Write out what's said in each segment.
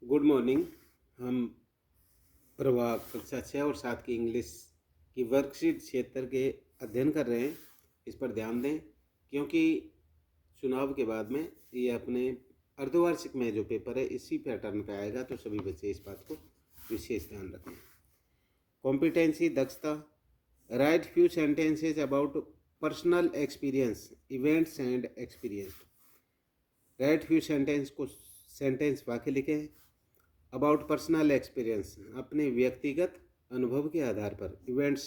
Good morning. हम प्रवाह कक्षा 6 और 7 की इंग्लिश की वर्कशीट 76 के अध्ययन कर रहे हैं। इस पर ध्यान दें क्योंकि चुनाव के बाद में ये अपने अर्धवार्षिक में जो पेपर है इसी पैटर्न पे आएगा, तो सभी बच्चे इस बात को विशेष ध्यान रखें। कॉम्पिटेंसी दक्षता, right few sentences about personal experience, events and experience. Right few sentence वाक्य लिखें अबाउट पर्सनल एक्सपीरियंस, अपने व्यक्तिगत अनुभव के आधार पर, इवेंट्स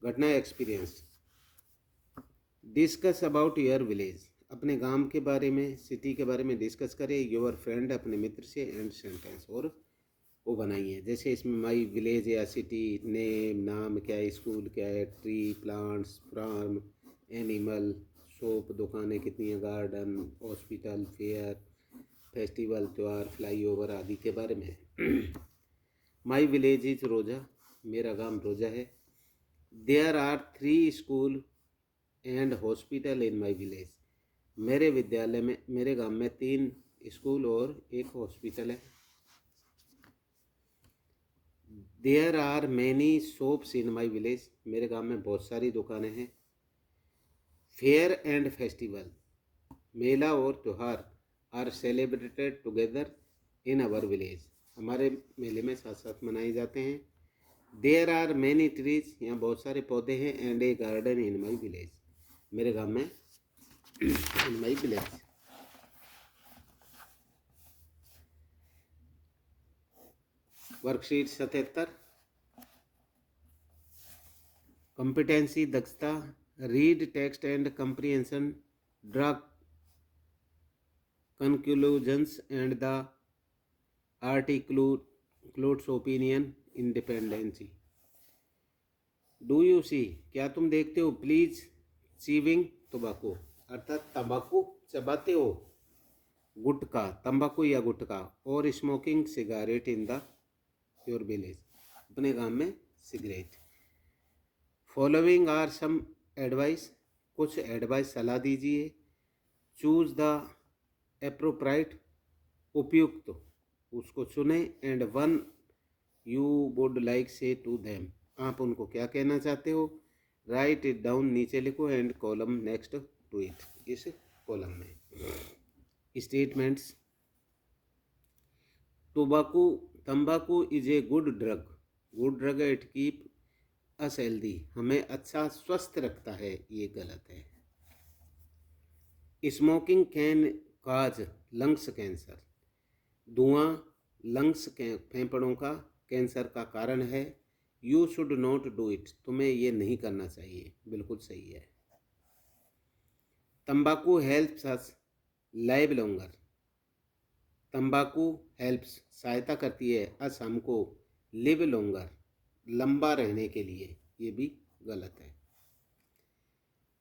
घटना experience. Discuss about your village, अपने गांव के बारे में, सिटी के बारे में डिस्कस करें। योर फ्रेंड, अपने मित्र से। एंड सेंटेंस, और वो बनाइए। जैसे इसमें माई विलेज या सिटी, नेम, नाम क्या है, स्कूल क्या है, tree, plants, farm, animal, shop, दुकानें कितनी है, गार्डन, हॉस्पिटल, फेयर, फेस्टिवल, त्यौहार, फ्लाईओवर आदि के बारे में। माई विलेज इज रोजा, मेरा गांव रोजा है। There are 3 school and hospital in my village, मेरे विद्यालय में, मेरे गांव में 3 स्कूल और 1 हॉस्पिटल है। There are many shops in my village, मेरे गांव में बहुत सारी दुकानें हैं। फेयर एंड फेस्टिवल, मेला और त्यौहार, are celebrated together in our village, हमारे मेले में साथ साथ मनाए जाते हैं। देयर आर मैनी ट्रीज, यहाँ बहुत सारे पौधे हैं। And a garden in my village, मेरे गांव में in my village. Worksheet 77, competency दक्षता, read text and comprehension, draw conclusions and the articulates opinion, independency. Do you see, क्या तुम देखते हो, प्लीज चीविंग टोबैको, अर्थात तंबाकू चबाते हो, गुटखा, तंबाकू या गुटखा, और smoking cigarette in the your village, अपने गांव में cigarette. Following are some advice, कुछ एडवाइस सलाह दीजिए। चूज द एप्रोप्राइट, उपयुक्त, उसको चुने। And one you would like say to them, आप उनको क्या कहना चाहते हो। राइट इट डाउन, नीचे लिखो। And column next to it, इस कॉलम में। स्टेटमेंट्स, टोबाकू, तंबाकू is a good drug, good drug it keep us healthy, हमें अच्छा स्वस्थ रखता है, ये गलत है। Smoking can cause lungs cancer, धुआं लंग्स के फेफड़ों का कैंसर का कारण है। You should not do it, तुम्हें ये नहीं करना चाहिए, बिल्कुल सही है। तंबाकू हेल्प्स अस लाइव लॉन्गर, तंबाकू हेल्प्स सहायता करती है, अस हमको, लिव लॉन्गर लंबा रहने के लिए, ये भी गलत है।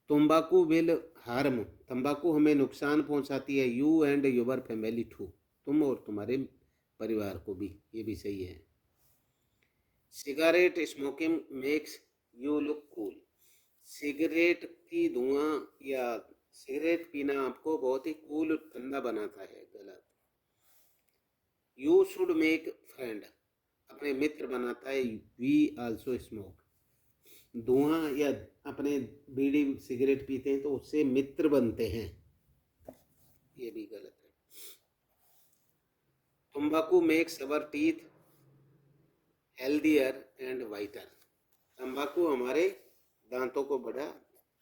तंबाकू विल हार्म, तंबाकू हमें नुकसान पहुंचाती है। You and your family too, तुम और तुम्हारे परिवार को भी, ये भी सही है। Cigarette smoking makes you look cool, cigarette की धुआं या सिगरेट पीना आपको बहुत ही कूल, ठंडा बनाता है, गलत। यू शुड मेक फ्रेंड, अपने मित्र बनाता है। वी आल्सो स्मोक, धुआं या अपने बीड़ी सिगरेट पीते हैं तो उससे मित्र बनते हैं, ये भी गलत है। तंबाकू makes our teeth healthier and whiter, तंबाकू हमारे दांतों को बड़ा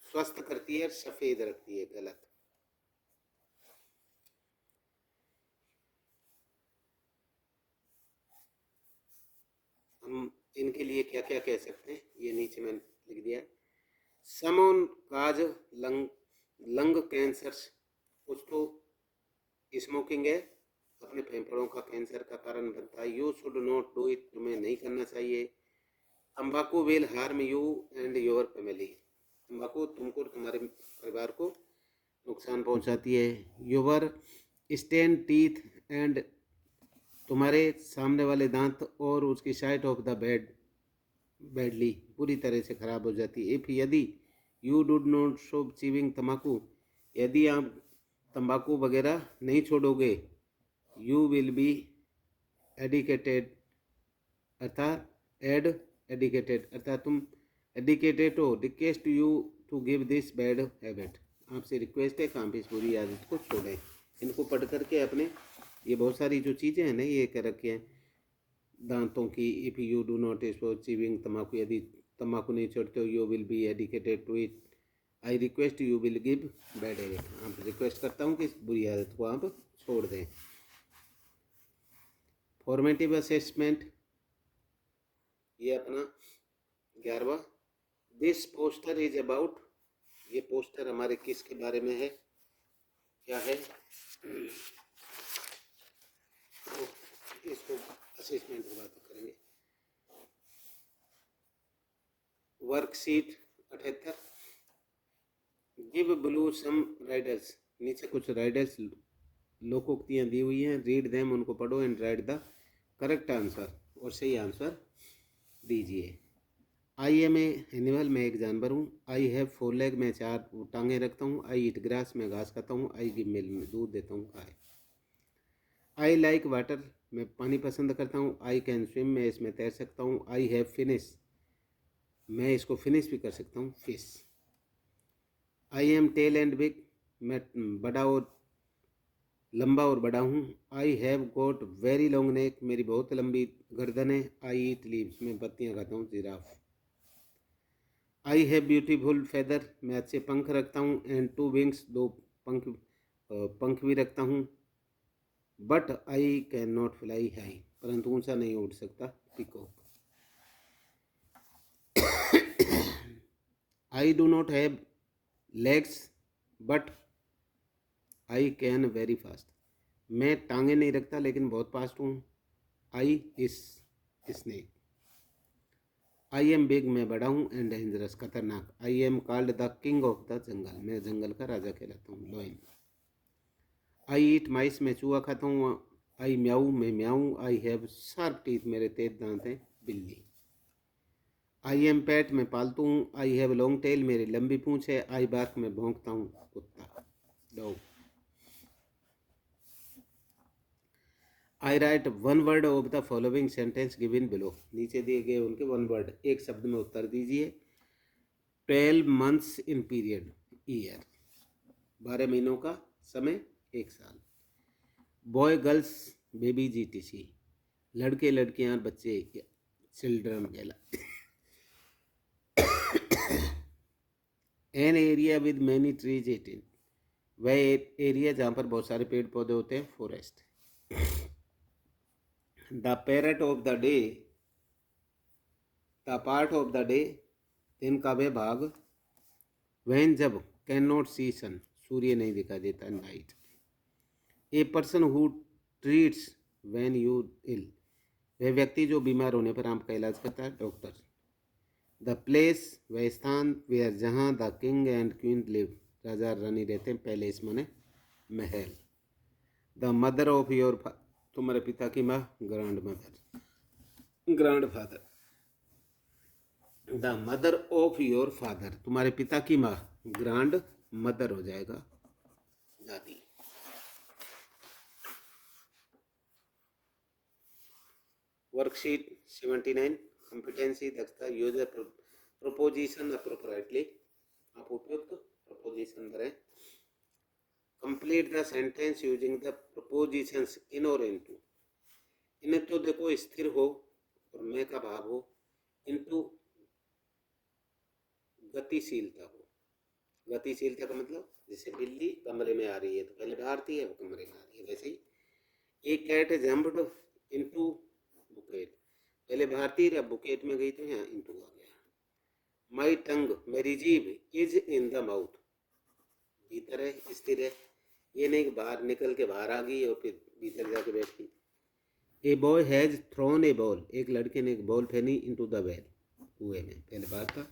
स्वस्थ करती है, सफेद रखती है, गलत। हम इनके लिए क्या क्या कह सकते हैं, ये नीचे मैंने लिख दिया। समन काज लंग लंग कैंसर्स, कुछ तो स्मोकिंग है, अपने फेफड़ों का कैंसर का कारण बनता है। You should not do it, तुम्हें नहीं करना चाहिए। तंबाकू will harm you and your family, तंबाकू तुमको और तुम्हारे परिवार को नुकसान पहुंचाती है। योर स्टेन टीथ एंड, तुम्हारे सामने वाले दांत और उसकी साइड ऑफ द बैडली, पूरी तरह से खराब हो जाती है। इफ़, यदि, you dude not stop chewing तम्बाकू, यदि आप तंबाकू वगैरह नहीं छोड़ोगे, यू विल बी एडिकेटेड अर्थात एडिकेटेड अर्थात तुम एडिकेटेड हो। Request you to give this bad habit, आपसे रिक्वेस्ट है कि आप इस बुरी आदत को छोड़ें। इनको पढ़ करके अपने, ये बहुत सारी जो चीज़ें हैं ना ये कर रखे हैं दांतों की। If you do not stop chewing तम्बाकू, यदि तम्बाकू नहीं छोड़ते हो, you will be addicted to it. I request you will give bad habit, आप रिक्वेस्ट करता हूँ कि इस बुरी आदत को आप छोड़ दें। फॉर्मेटिव असेसमेंट, ये अपना 11वां। दिस पोस्टर इज अबाउट, ये पोस्टर हमारे किसके बारे में है, क्या है, तो इसको असेसमेंट की बात करेंगे। वर्कशीट 78, गिव ब्लू सम राइडर्स, नीचे कुछ राइडर्स लोकोक्तियाँ दी हुई हैं, रीड देम, उनको पढ़ो, and right the correct answer, और सही आंसर दीजिए। आई एम ए एनिमल, मैं एक जानवर हूँ। आई हैव 4 लेग, मैं 4 टांगें रखता हूँ। आई ईट ग्रास, मैं घास खाता हूँ। आई गिव मिल्क, मैं दूध देता हूँ। आई लाइक वाटर, मैं पानी पसंद करता हूँ। आई कैन स्विम, मैं इसमें तैर सकता हूँ। आई हैव फिनिश, मैं इसको फिनिश भी कर सकता हूँ, fish. I am tall and big, मैं बड़ा और लंबा और बड़ा हूँ। I have got very long neck, मेरी बहुत लंबी गर्दन है। आई ईट लीव्स, मैं पत्तियाँ खाता हूँ, giraffe. I have beautiful feather, मैं अच्छे पंख रखता हूँ। एंड 2 विंग्स, 2 पंख भी रखता हूँ। But I can not fly high, परंतु ऊंचा नहीं उड़ सकता, peacock. I do not have legs but I can very fast, मैं टांगे नहीं रखता लेकिन बहुत फास्ट हूँ। I is snake. I am big, मैं बड़ा हूँ। एंड डेंजरस, खतरनाक। I am called the king of the jungle, मैं जंगल का राजा कहलाता हूँ, लॉयन। आई ईट माइस, मैं चूहा खाता हूँ। आई म्याऊ, मैं म्याऊ। आई हैव शार्प टीथ, मेरे तेज दांत हैं, बिल्ली। आई एम पैट, मैं पालतू हूँ। आई हैव लॉन्ग टेल, मेरी लंबी पूंछ है। आई बार्क, मैं भौंकता हूँ, कुत्ता, dog. I right 1 word of the following sentence given below, नीचे दिए गए उनके 1 वर्ड, एक शब्द में उत्तर दीजिए। 12 मंथ्स इन पीरियड, ईयर, 12 महीनों का समय, 1 साल। बॉय गर्ल्स बेबी जीटीसी, लड़के लड़कियां बच्चे, चिल्ड्रन कहला। An area with many trees 18, वह एरिया जहाँ पर बहुत सारे पेड़ पौधे होते हैं, forest. The parrot of the day, the part of the day, दिन का वह भाग। वैन, जब। कैन नॉट सी सन, सूर्य नहीं दिखाई देता, night. A person who treats when you ill, वह व्यक्ति जो बीमार होने पर आपका इलाज करता है, डॉक्टर। द प्लेस, वह स्थान। वेयर, जहाँ। The king and queen live, राजा रानी रहते हैं, पैलेस माने महल। द मदर ऑफ योर, तुम्हारे पिता की माँ, grandmother, grandfather. The mother of your father, तुम्हारे पिता की माँ, ग्रैंड मदर हो जाएगा, दादी। वर्कशीट 79, कॉम्पिटेंसी, दक्षता, यूजर प्रोपोजिशन अप्रोप्रिएटली, आप उपयुक्त प्रोपोजिशन करें। Complete the sentence using the propositions in और इनटू, इन्हें तो देखो स्थिर हो और मैं का भाव हो, इनटू गतिशीलता हो। गतिशीलता का मतलब, जैसे बिल्ली कमरे में आ रही है तो पहले बाहरती है, वो कमरे में आ रही है, वैसे ही। एक कैट जम्प्ड इनटू बुकेट, पहले भारती है, अब बुकेट में गई तो यहाँ इंटू आ गया। माई टंग, मेरी जीभ, इज इन द माउथ, भीतर है, स्थिर है, ये नहीं बाहर निकल के बाहर आ गई और फिर भीतर जाके बैठ गई। A boy has thrown a ball, एक लड़के ने एक बॉल फेंकी इनटू द वेल, कुएं में, पहले बार था।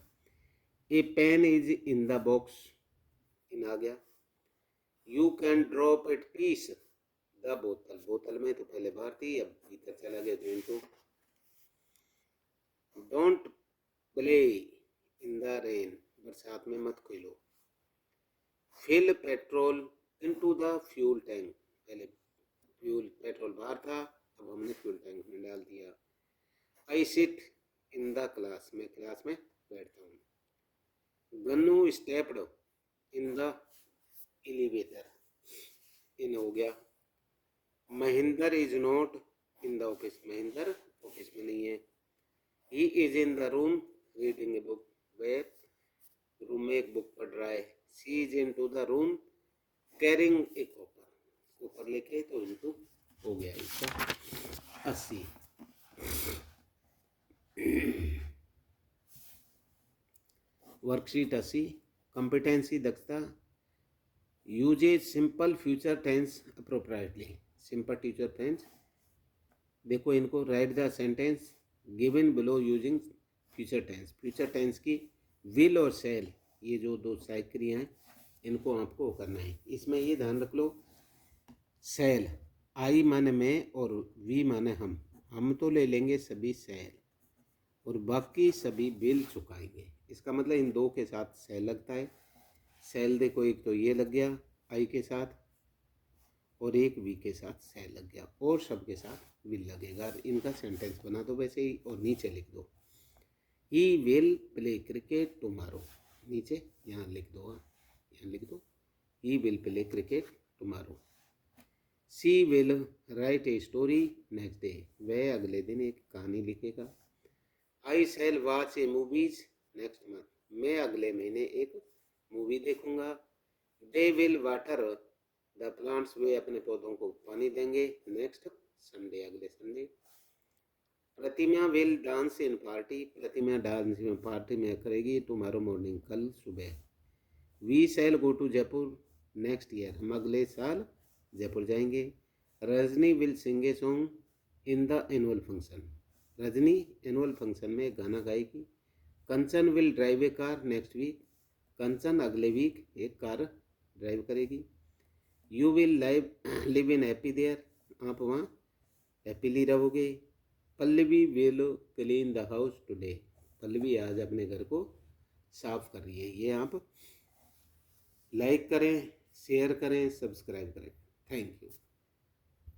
A pen is in the box, in आ गया। You can drop it piece the बोतल, बोतल में तो पहले बाहर थी, अब भीतर चला गया तो into. Don't play in the rain, बरसात में मत खेलो। Fill petrol into the fuel tank, पहले फ्यूल पेट्रोल बाहर था, अब हमने फ्यूल टैंक में डाल दिया। I sit in the class, मैं क्लास में बैठता हूँ। Gannu stepped in the elevator, in हो गया। Mahendra is not in the office, Mahendra office में नहीं है। He is in the room reading a book, वह रूम में एक बुक पढ़ रहा है। She is into the room carrying a copper, copper लेके, तो इनटू हो गया इसका 80। वर्कशीट 80, कॉम्पिटेंसी दक्षता, uses simple future tense appropriately, simple future tense. देखो इनको, write the sentence given below using future tense. Future tense की will और सेल, ये जो दो सहायक क्रिया हैं, इनको आपको करना है। इसमें ये ध्यान रख लो, सेल आई माने मैं और वी माने हम तो ले लेंगे सभी सेल और बाकी सभी बिल चुकाएंगे। इसका मतलब इन दो के साथ सेल लगता है। सेल देखो, एक तो ये लग गया आई के साथ और एक वी के साथ सेल लग गया, और सब के साथ विल लगेगा। इनका सेंटेंस बना दो वैसे ही और नीचे लिख दो, he will play cricket tomorrow. नीचे यहाँ लिख दो, यहाँ लिख दो, he will play cricket tomorrow. She will write a story next day, वह अगले दिन एक कहानी लिखेगा। I shall watch a movies next month, मैं अगले महीने एक मूवी देखूंगा। They will water the plants, वे अपने पौधों को पानी देंगे नेक्स्ट संडे, अगले Sunday. Pratima will dance in party, Pratima dance में पार्टी में करेगी टुमारो मॉर्निंग, कल सुबह। We shall go to Jaipur next year, हम अगले साल जयपुर जाएंगे। Rajni will sing a song in the annual function, Rajni annual function में गाना गाएगी। Kanchan will drive a car next week, Kanchan अगले वीक एक कार ड्राइव करेगी। You will live in happy there, आप वहाँ हैप्पीली रहोगे। Pallavi will clean the house today, Pallavi आज अपने घर को साफ कर रही है। ये आप लाइक करें, शेयर करें, सब्सक्राइब करें। Thank you.